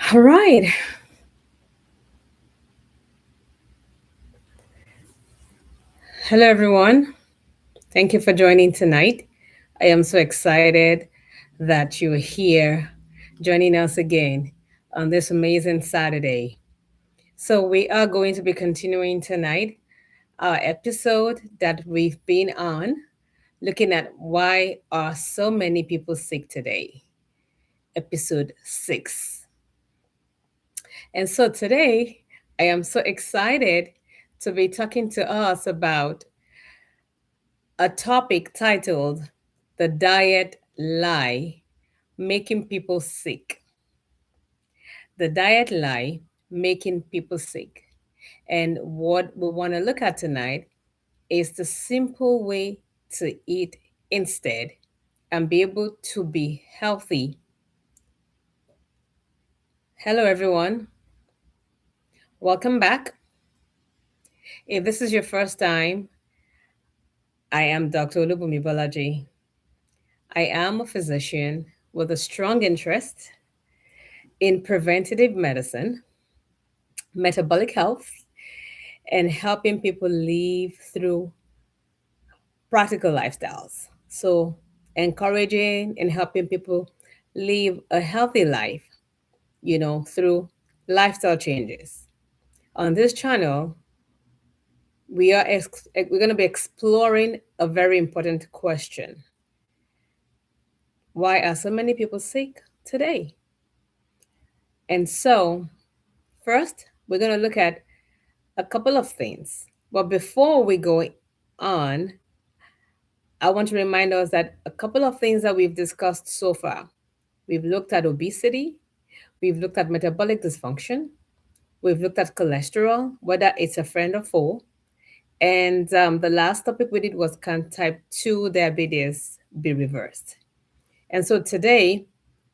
All right. Hello, everyone. Thank you for joining tonight. I am so excited that you're here joining us again on this amazing Saturday. So, we are going to be continuing tonight our episode that we've been on, looking at why are so many people sick today. Episode 6. And so, today, I am so excited to be talking to us about a topic titled The Diet Lie Making People Sick. The Diet Lie Making People Sick. And what we want to look at tonight is the simple way to eat instead and be able to be healthy. Hello, everyone. Welcome back. If this is your first time, I am Dr. Olubumi Balaji. I am a physician with a strong interest in preventative medicine, metabolic health, and helping people live through practical lifestyles. So, encouraging and helping people live a healthy life, through lifestyle changes. On this channel, we're going to be exploring a very important question. Why are so many people sick today? And so, first, we're going to look at a couple of things. But before we go on, I want to remind us that a couple of things that we've discussed so far. We've looked at obesity, we've looked at metabolic dysfunction, we've looked at cholesterol, whether it's a friend or foe. And the last topic we did was, can type 2 diabetes be reversed? And so today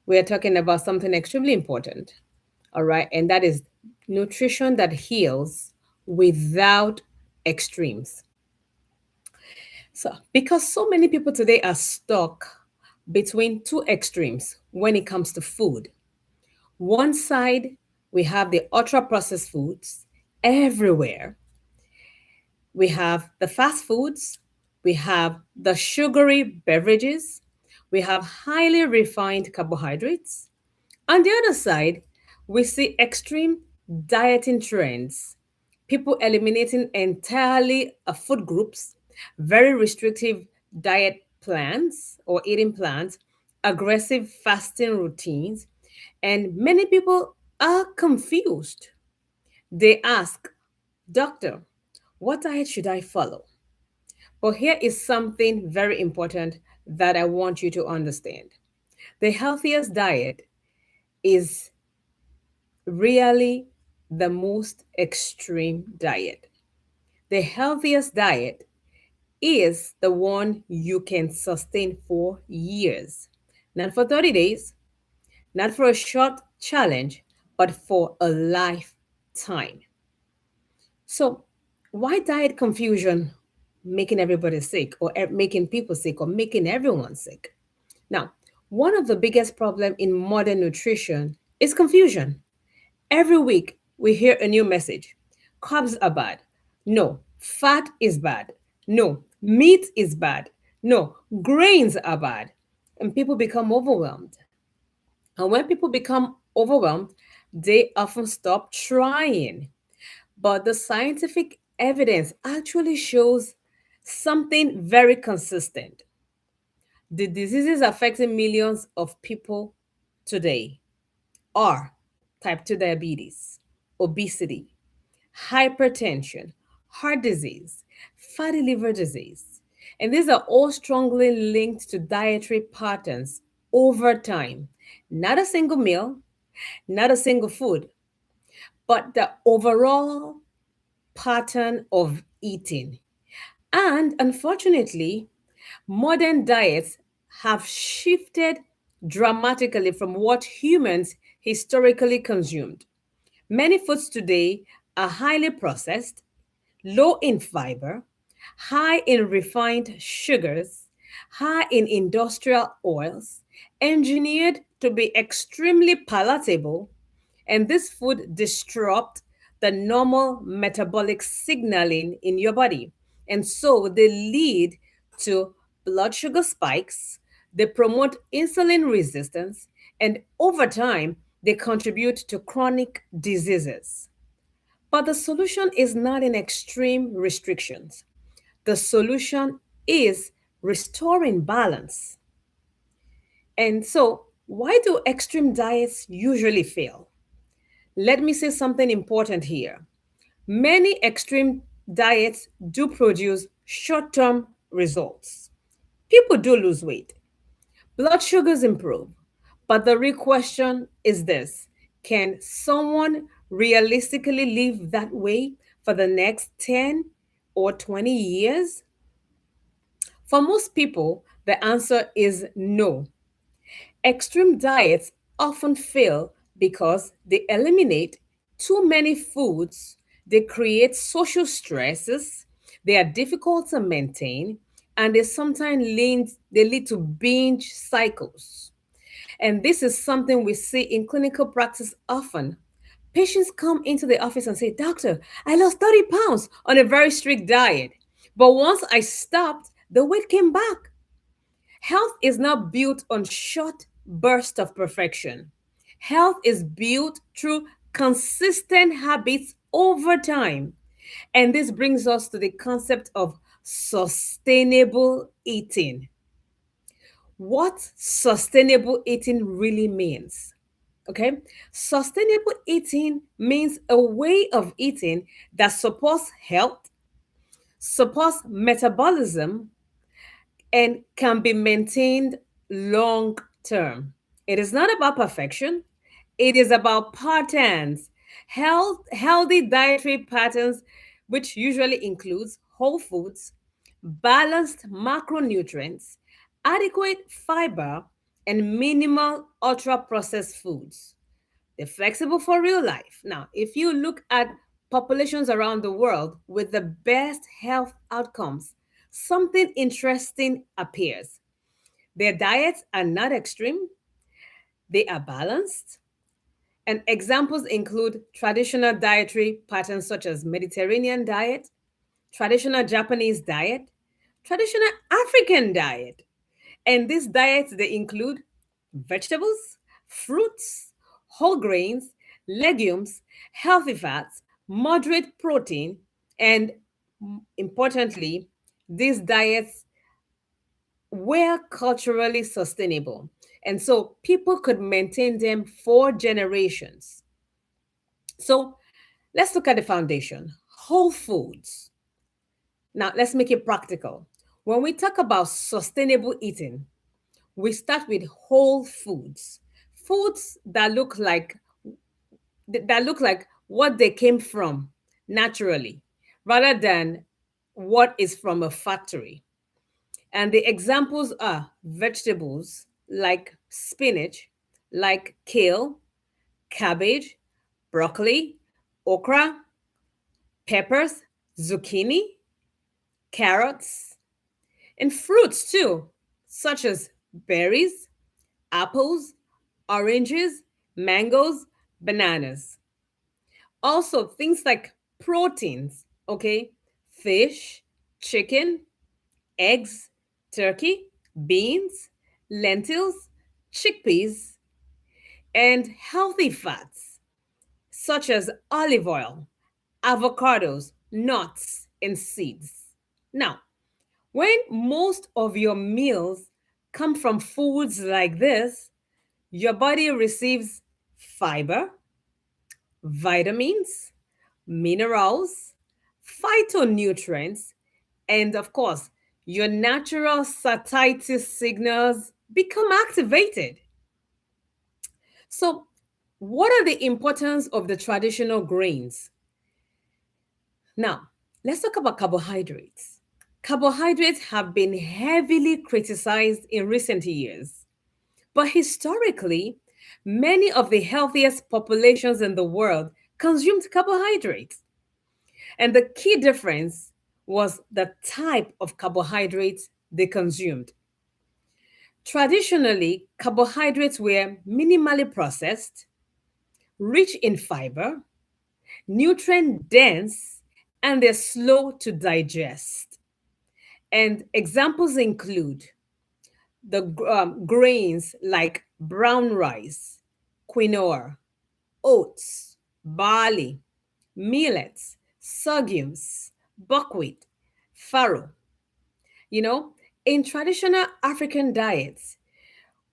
we are talking about something extremely important, all right? And that is nutrition that heals without extremes. So, because so many people today are stuck between two extremes when it comes to food. One side, we have the ultra processed foods everywhere. We have the fast foods, we have the sugary beverages, we have highly refined carbohydrates. On the other side, we see extreme dieting trends, people eliminating entirely food groups, very restrictive diet plans or eating plans, aggressive fasting routines, and many people are confused. They ask, Doctor, what diet should I follow? But here is something very important that I want you to understand. The healthiest diet is really the most extreme diet. The healthiest diet is the one you can sustain for years. Not for 30 days, not for a short challenge, but for a lifetime. So, why diet confusion making everybody sick or making people sick or making everyone sick? Now, one of the biggest problems in modern nutrition is confusion. Every week, we hear a new message. Carbs are bad. No, fat is bad. No, meat is bad. No, grains are bad. And people become overwhelmed. And when people become overwhelmed, they often stop trying. But the scientific evidence actually shows something very consistent. The diseases affecting millions of people today are type 2 diabetes, obesity, hypertension, heart disease, fatty liver disease. And these are all strongly linked to dietary patterns over time. Not a single meal, not a single food, but the overall pattern of eating. And unfortunately, modern diets have shifted dramatically from what humans historically consumed. Many foods today are highly processed, low in fiber, high in refined sugars, high in industrial oils, engineered to be extremely palatable, And this food disrupt the normal metabolic signaling in your body. And so they lead to blood sugar spikes, they promote insulin resistance, and over time, they contribute to chronic diseases. But the solution is not in extreme restrictions. The solution is restoring balance. And so, why do extreme diets usually fail? Let me say something important here. Many extreme diets do produce short term results. People do lose weight, blood sugars improve. But the real question is this: can someone realistically live that way for the next 10 or 20 years? For most people, the answer is no. Extreme diets often fail because they eliminate too many foods, they create social stresses, they are difficult to maintain, and they lead to binge cycles. And this is something we see in clinical practice often. Patients come into the office and say, Doctor, I lost 30 pounds on a very strict diet. But once I stopped, the weight came back. Health is not built on short bursts of perfection. Health is built through consistent habits over time. And this brings us to the concept of sustainable eating. What sustainable eating really means. Okay? Sustainable eating means a way of eating that supports health, supports metabolism, and can be maintained long term. It is not about perfection, it is about patterns. Healthy dietary patterns, which usually includes whole foods, balanced macronutrients, adequate fiber, and minimal ultra processed foods. They're flexible for real life. Now, if you look at populations around the world with the best health outcomes, something interesting appears. Their diets are not extreme, they are balanced. And examples include traditional dietary patterns such as Mediterranean diet, traditional Japanese diet, traditional African diet. And these diets they include vegetables, fruits, whole grains, legumes, healthy fats, moderate protein, and importantly, these diets were culturally sustainable. And so people could maintain them for generations. So let's look at the foundation whole foods. Now, let's make it practical. When we talk about sustainable eating, we start with whole foods, foods that look like what they came from naturally, rather than what is from a factory. And the examples are vegetables like spinach, like kale, cabbage, broccoli, okra, peppers, zucchini, carrots, and fruits too, such as berries, apples, oranges, mangoes, bananas. Also, things like proteins, okay? Fish, chicken, eggs, turkey, beans, lentils, chickpeas, and healthy fats such as olive oil, avocados, nuts, and seeds. Now, when most of your meals come from foods like this, your body receives fiber, vitamins, minerals, phytonutrients, and of course, your natural satiety signals become activated. So, what are the importance of the traditional grains? Now, let's talk about carbohydrates. Carbohydrates have been heavily criticized in recent years, but historically, many of the healthiest populations in the world consumed carbohydrates. And the key difference was the type of carbohydrates they consumed. Traditionally, carbohydrates were minimally processed, rich in fiber, nutrient dense, and they're slow to digest. And examples include the grains like brown rice, quinoa, oats, barley, millets, sorghums, buckwheat, farro. You know, in traditional African diets,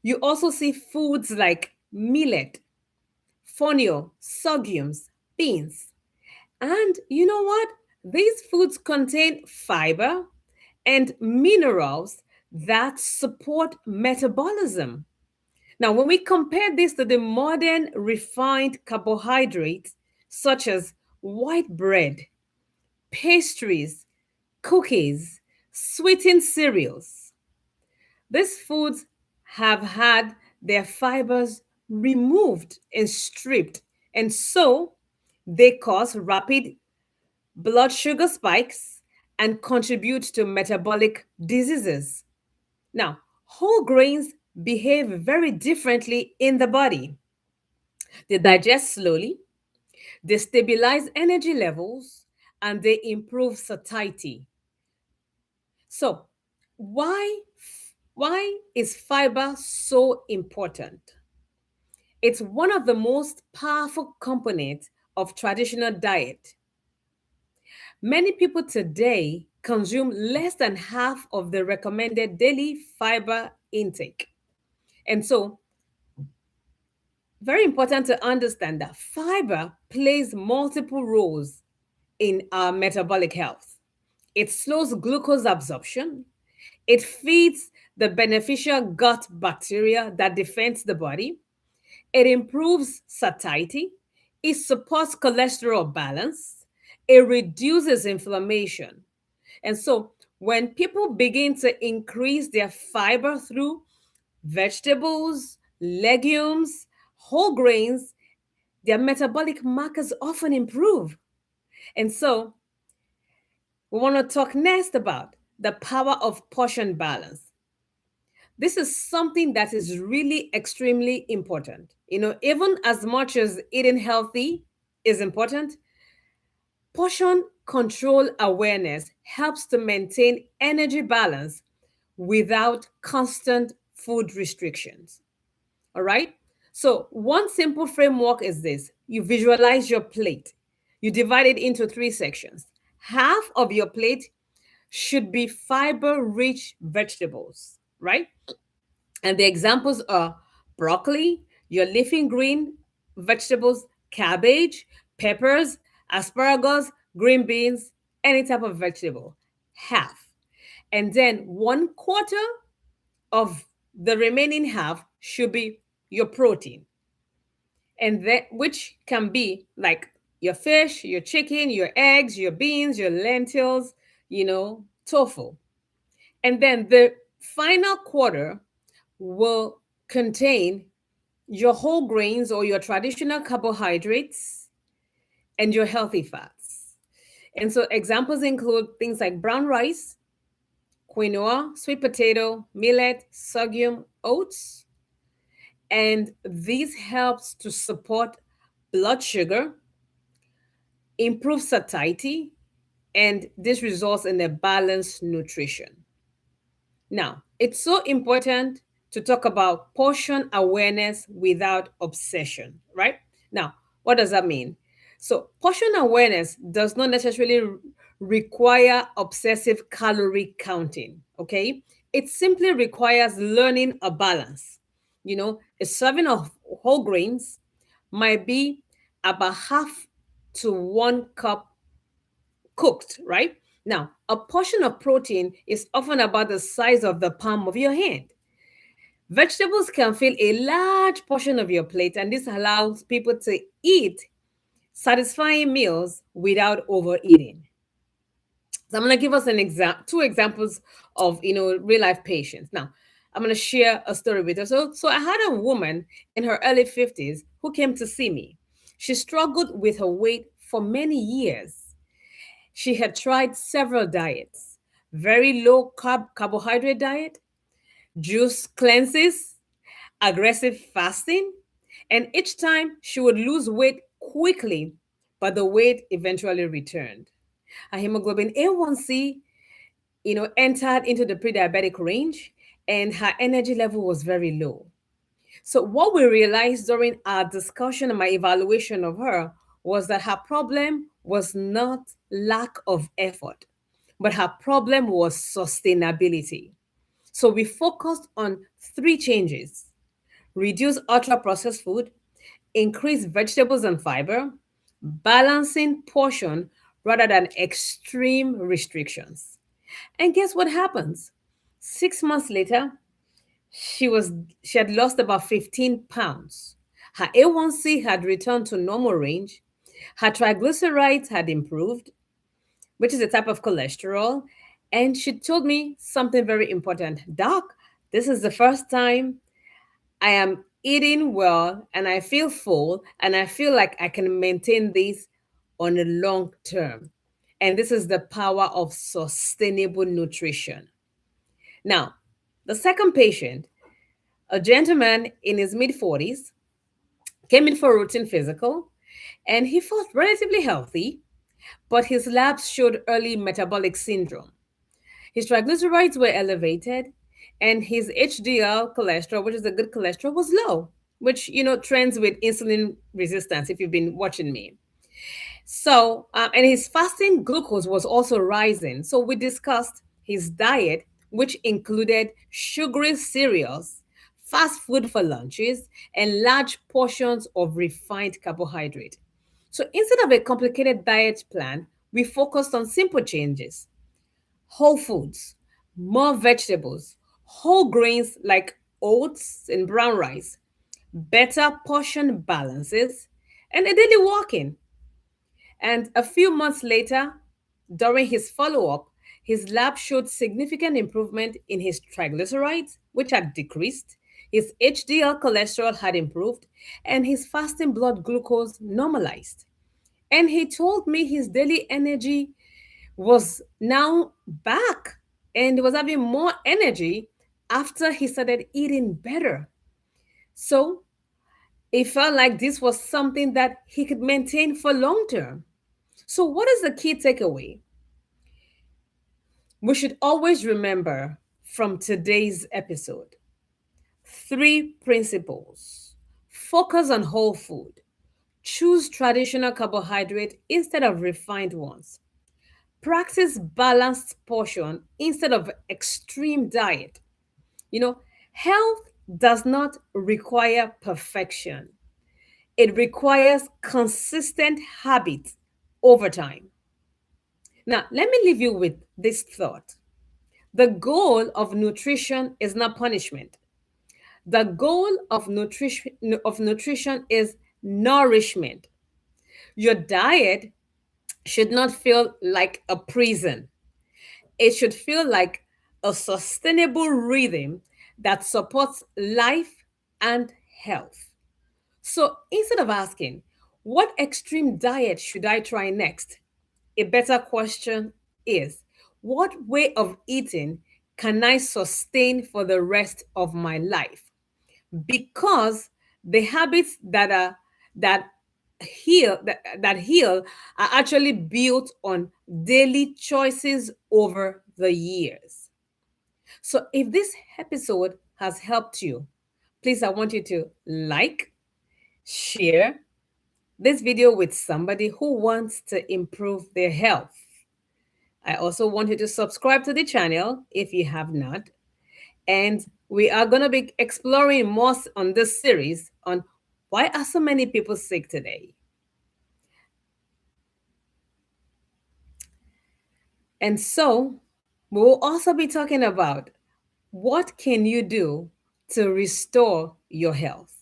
you also see foods like millet, fonio, sorghums, beans. And you know what? These foods contain fiber and minerals that support metabolism. Now, when we compare this to the modern refined carbohydrates, such as white bread, pastries, cookies, sweetened cereals, these foods have had their fibers removed and stripped, and so they cause rapid blood sugar spikes and contribute to metabolic diseases. Now, whole grains behave very differently in the body. They digest slowly, they stabilize energy levels, and they improve satiety. So, why why is fiber so important? It's one of the most powerful components of traditional diet. Many people today consume less than half of the recommended daily fiber intake. And so, very important to understand that fiber plays multiple roles in our metabolic health. It slows glucose absorption, it feeds the beneficial gut bacteria that defends the body, it improves satiety, it supports cholesterol balance, it reduces inflammation. And so, when people begin to increase their fiber through vegetables, legumes, whole grains, their metabolic markers often improve. And so, we want to talk next about the power of portion balance. This is something that is really extremely important. Even as much as eating healthy is important, portion control awareness helps to maintain energy balance without constant food restrictions. All right? So, one simple framework is this: you visualize your plate, you divide it into three sections. Half of your plate should be fiber rich vegetables, right? And the examples are broccoli, your leafy green vegetables, cabbage, peppers, asparagus, green beans, any type of vegetable. Half. And then 1/4 of the remaining half should be your protein. And that which can be like your fish, your chicken, your eggs, your beans, your lentils, tofu. And then the final quarter will contain your whole grains or your traditional carbohydrates and your healthy fats. And so examples include things like brown rice, quinoa, sweet potato, millet, sorghum, oats. And this helps to support blood sugar, improve satiety, and this results in a balanced nutrition. Now, it's so important to talk about portion awareness without obsession, right? Now, what does that mean? So, portion awareness does not necessarily require obsessive calorie counting, okay? It simply requires learning a balance. A serving of whole grains might be about half to 1 cup cooked, right? Now, a portion of protein is often about the size of the palm of your hand. Vegetables can fill a large portion of your plate, and this allows people to eat satisfying meals without overeating. So I'm going to give us two examples of real life patients. Now, I'm going to share a story with you. So I had a woman in her early 50s who came to see me. She struggled with her weight for many years. She had tried several diets: very low carbohydrate diet, juice cleanses, aggressive fasting, And each time she would lose weight quickly, but the weight eventually returned. Her hemoglobin A1C, entered into the pre-diabetic range, and her energy level was very low. So, what we realized during our discussion and my evaluation of her was that her problem was not lack of effort, but her problem was sustainability. So, we focused on three changes: reduce ultra processed food, increase vegetables and fiber, balancing portion rather than extreme restrictions. And guess what happens? 6 months later, she was she had lost about 15 pounds. Her A1C had returned to normal range. Her triglycerides had improved, which is a type of cholesterol. And she told me something very important. Doc, this is the first time I am eating well and I feel full and I feel like I can maintain this on a long term. And this is the power of sustainable nutrition. Now, the second patient, a gentleman in his mid 40s, came in for a routine physical and he felt relatively healthy, but his labs showed early metabolic syndrome. His triglycerides were elevated and his HDL cholesterol, which is a good cholesterol, was low, which, trends with insulin resistance if you've been watching me. So, and his fasting glucose was also rising. So we discussed his diet, which included sugary cereals, fast food for lunches, and large portions of refined carbohydrate. So instead of a complicated diet plan, we focused on simple changes: whole foods, more vegetables, whole grains like oats and brown rice, better portion balances, and a daily walking. And a few months later, during his follow up, his lab showed significant improvement in his triglycerides, which had decreased, his HDL cholesterol had improved, and his fasting blood glucose normalized. And he told me his daily energy was now back and he was having more energy after he started eating better. So it felt like this was something that he could maintain for long term. So, what is the key takeaway? We should always remember from today's episode three principles: focus on whole food, choose traditional carbohydrate instead of refined ones, practice balanced portion instead of extreme diet. You know, health does not require perfection, it requires consistent habits over time. Now, let me leave you with this thought. The goal of nutrition is not punishment. The goal of nutrition is nourishment. Your diet should not feel like a prison. It should feel like a sustainable rhythm that supports life and health. So instead of asking, what extreme diet should I try next? A better question is, what way of eating can I sustain for the rest of my life? Because the habits that that heal are actually built on daily choices over the years. So if this episode has helped you, please, I want you to like, share this video with somebody who wants to improve their health. I also want you to subscribe to the channel if you have not. And we are going to be exploring more on this series on why are so many people sick today. And so we will also be talking about what can you do to restore your health.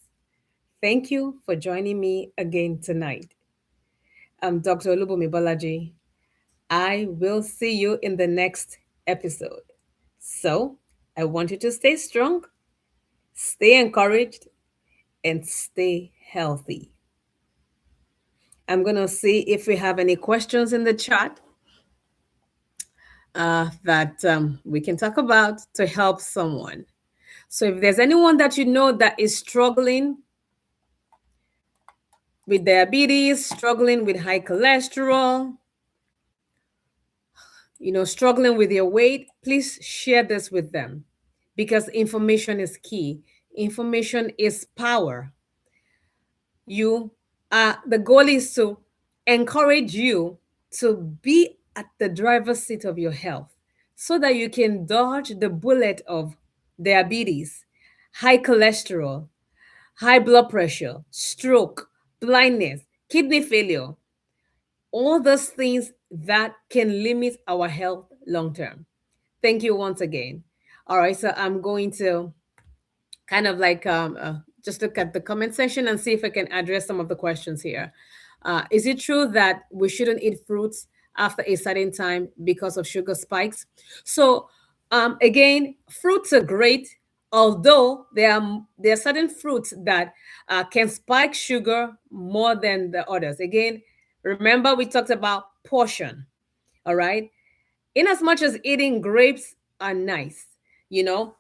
Thank you for joining me again tonight. I'm Dr. Olubumi Balaji. I will see you in the next episode. So I want you to stay strong, stay encouraged, and stay healthy. I'm going to see if we have any questions in the chat that we can talk about to help someone. So if there's anyone that you know that is struggling with diabetes, struggling with high cholesterol, struggling with your weight, please share this with them because information is key. Information is power. You the goal is to encourage you to be at the driver's seat of your health so that you can dodge the bullet of diabetes, high cholesterol, high blood pressure, stroke, blindness, kidney failure, all those things that can limit our health long term. Thank you once again. All right, so I'm going to kind of like just look at the comment section and see if I can address some of the questions here. Is it true that we shouldn't eat fruits after a certain time because of sugar spikes? So again, fruits are great, although there are certain fruits that can spike sugar more than the others. Again, remember we talked about portion. All right, in as much as eating grapes are nice, you know,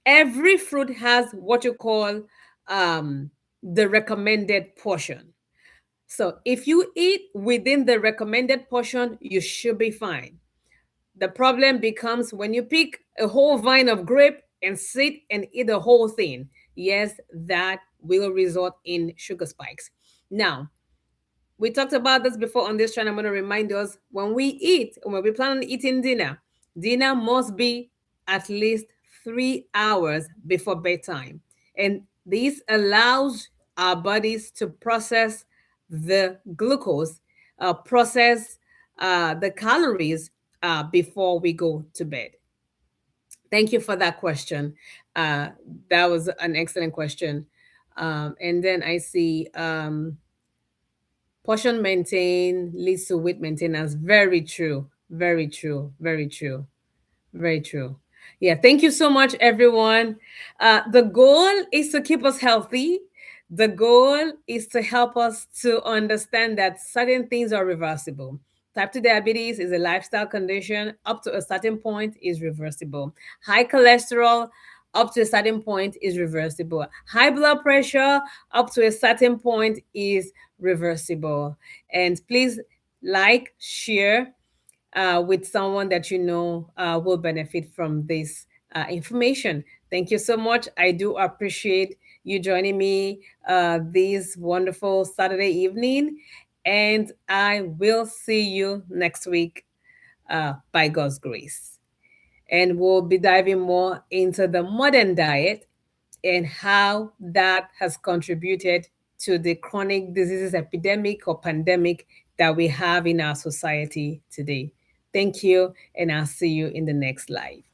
every fruit has what you call the recommended portion. So if you eat within the recommended portion, you should be fine. The problem becomes when you pick a whole vine of grape and sit and eat the whole thing. Yes, that will result in sugar spikes. Now, we talked about this before on this channel. I'm going to remind us when we eat, when we plan on eating dinner, dinner must be at least 3 hours before bedtime. And this allows our bodies to process the glucose, process the calories before we go to bed. Thank you for that question. Uh, that was an excellent question. And then I see portion maintain leads to weight maintenance. Very true. Very true. Very true. Very true. Yeah. Thank you so much, everyone. The goal is to keep us healthy. The goal is to help us to understand that certain things are reversible. Type 2 diabetes is a lifestyle condition. Up to a certain point is reversible. High cholesterol up to a certain point is reversible. High blood pressure up to a certain point is reversible. And please like, share with someone that you know will benefit from this information. Thank you so much. I do appreciate you joining me this wonderful Saturday evening. And I will see you next week by God's grace. And we'll be diving more into the modern diet and how that has contributed to the chronic diseases epidemic or pandemic that we have in our society today. Thank you, and I'll see you in the next live.